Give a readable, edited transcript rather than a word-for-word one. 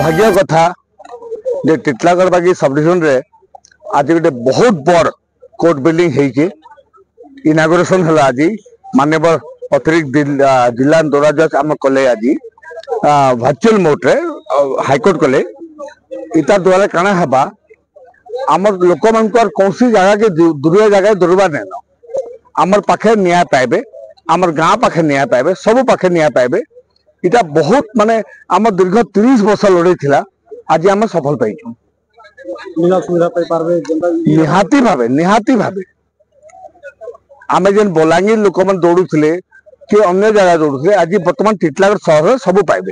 भाग्य कथा जे टिटलागढ़ बागी सब डिविजन रे आज गोटे बहुत बड़ कोर्ट बिल्डिंग है इनागुरेशन है आज माननीय अतिरिक्त जिला दौरा जज आम कले आज वर्चुअल मोड रे हाईकोर्ट कले इतार द्वारा काना हबा आमर लोक मान कौन जगह के दूर जगह दौड़वा नहीं आमर पाखे न्याय पाइबे आमर गाँ पाखे न्याय पाइबे सब पाखे न्याय पाइबे इटा बहुत माने आम दीर्घ 30 वर्ष लड़े थिला आज आम सफल पाइछू निहाती भावे आम जेन बलांगीर लोक मैंने दौड़ुले कि अन्य जगह दौड़ुले आज बर्तमान टिटलागढ़ सहर सब पाइबे।